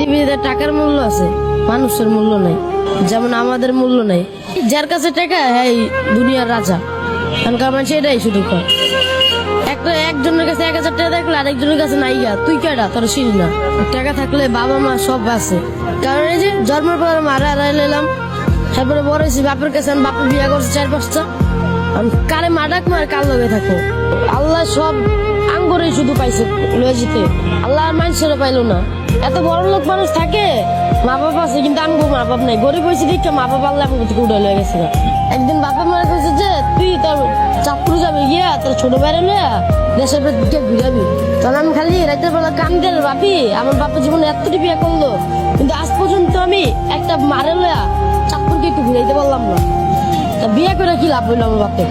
পৃথিবীতে টাকার মূল্য আছে, মানুষের মূল্য নাই। যেমন আমাদের মূল্য নাই। যার কাছে টাকা হ্যাঁ দুনিয়ার রাজা, কারণ মানুষ এটাই শুধু কয়। একজনের কাছে 1000 টাকা থাকলে আরেকজনের কাছে নাই গা, তুই কেডা তোর চিনি না। টাকা থাকলে বাবা মা সব আছে। কারণ এই যে জন্মের পর মারা হারাইলাম, তারপরে বড় হয়েছি বাপের কাছে, বাপের বিয়ে করছে 4-5টা। কারে মা ডাক মার কার লগে থাকো, আল্লাহ সব আঙ্গরে শুধু পাইছে লয়ে যেতে, আল্লাহ আর মানুষেরও পাইলো না। এত বড় লোক মানুষ থাকে, মা বাবা আছে কিন্তু আমগো মা বাপ নাই। গরিব হয়েছে দেখে মা বাবা আল্লাহ আমাকে থেকে উঠে লয়ে গেছে। একদিন বাপা মারা কইছে যে তুই তোর চাঁদপুর যাবি গিয়া তোর ছোট বাইরে লইয়া দেশের দিকে ঘুরাবি। তখন আমি খালি রাতের বেলা কান্দে, বাপি আমার বাপা জীবনে এতটি বিয়ে করলো কিন্তু আজ পর্যন্ত আমি একটা মারে লইয়া চাঁদপুরকে একটু ঘুরাইতে পারলাম না। তা বিয়ে করে কি লাভ হইলো আমার বাপে?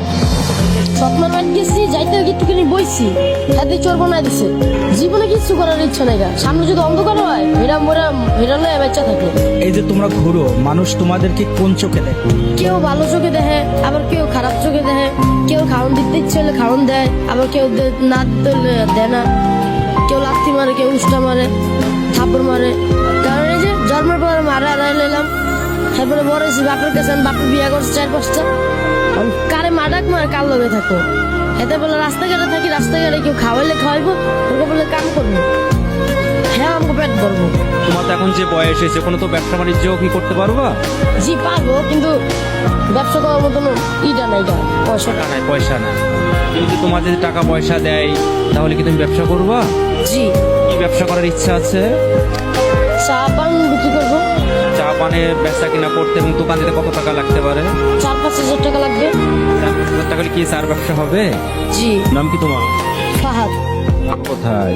সৎমার বাড়ি গেছি, যাইতে একটুখানি বইছি, হাতে চোর বানাই দিছে। জীবনে কিছু করার ইচ্ছা নাই, সামনে যদি অন্ধকার হয় হেরা লয়ে বাচ্চা থাকে। এই যে তোমরা ঘুরো, মানুষ তোমাদেরকে কোন চোখে দেখে? কেউ ভালো চোখে দেখে, আবার কেউ খারাপ চোখে দেখে। কেউ খাওয়ান দিতে ইচ্ছে হলে খাওয়ান দেয়, আবার কেউ না দিতে হলে দেয় না। কেউ লাথি মারে, কেউ উষ্টা মারে, থাপড় মারে। কারণ এই যে জন্মের পর মারা হারাইলাম, তারপরে বড় হয়েছি বাপের কাছে, বাপের বিয়ে করছে 4-5টা। কারে মা ডাক মার কার লগে থাকো, এতে বলে রাস্তাঘাটে থাকি, রাস্তাঘাটে কেউ খাওয়াইলে খাওয়াইবো, ওকে বলে কাম করবো, হ্যাঁ আমাকে পেট ভরবো। তোমার তো এখন যে বয়স হয়েছে, কোনো তো ব্যবসা বাণিজ্য কি করতে পারবা? জি পারবো, কিন্তু ব্যবসা করার মতন ইটা নাই, পয়সা টাকা নাই, পয়সা নাই। কিন্তু তোমার যদি টাকা পয়সা দেয় তাহলে কি তুমি ব্যবসা করবা? জি। কি ব্যবসা করার ইচ্ছা আছে? চা পান বিক্রি করবো। চা পানের বেচা কিনা করতে এবং দোকান দিতে কত টাকা লাগতে পারে? 4-5 হাজার টাকা লাগবে। 4-5 হাজার টাকা হলে কি চার ব্যবসা হবে? জি। নাম কি তোমার? ফাহাদ। কোথায়?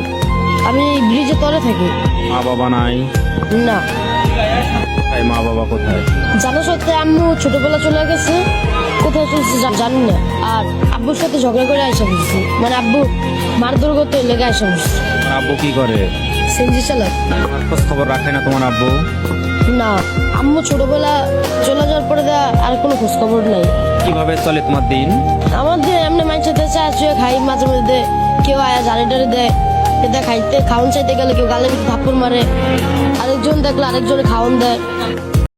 আমি ব্রিজে তলে থাকি। মা বাবা নাই? না। কোথায় মা বাবা কোথায়? জানা সত্ত্বে আম্মু ছোটবেলা চলে গেছে, কোথায় চলছে জানি না। আর আব্বুর সাথে ঝগড়া করে আইসা বুঝছি, মানে আব্বু মারধর করতে লেগে আইসা বুঝছি। তোমার আব্বু কি করে? সেনজি চালাক। খোঁজ খবর রাখে না তোমার আব্বু? না, আম্মু ছোটবেলা চলে যাওয়ার পরে আর কোনো খোঁজ খবর নাই। কিভাবে চলে তোমার দিন? আমাদের এমনি মানুষের চা চুয়ে খাই, মাঝে মধ্যে কেউ আয়া জারি টারি দেয়, এটা খাইতে খাওয়ান চাইতে গেলে কেউ গালে থাপ্পড় মারে, আরেকজন দেখলে আরেকজনে খাওয়ান দেয়।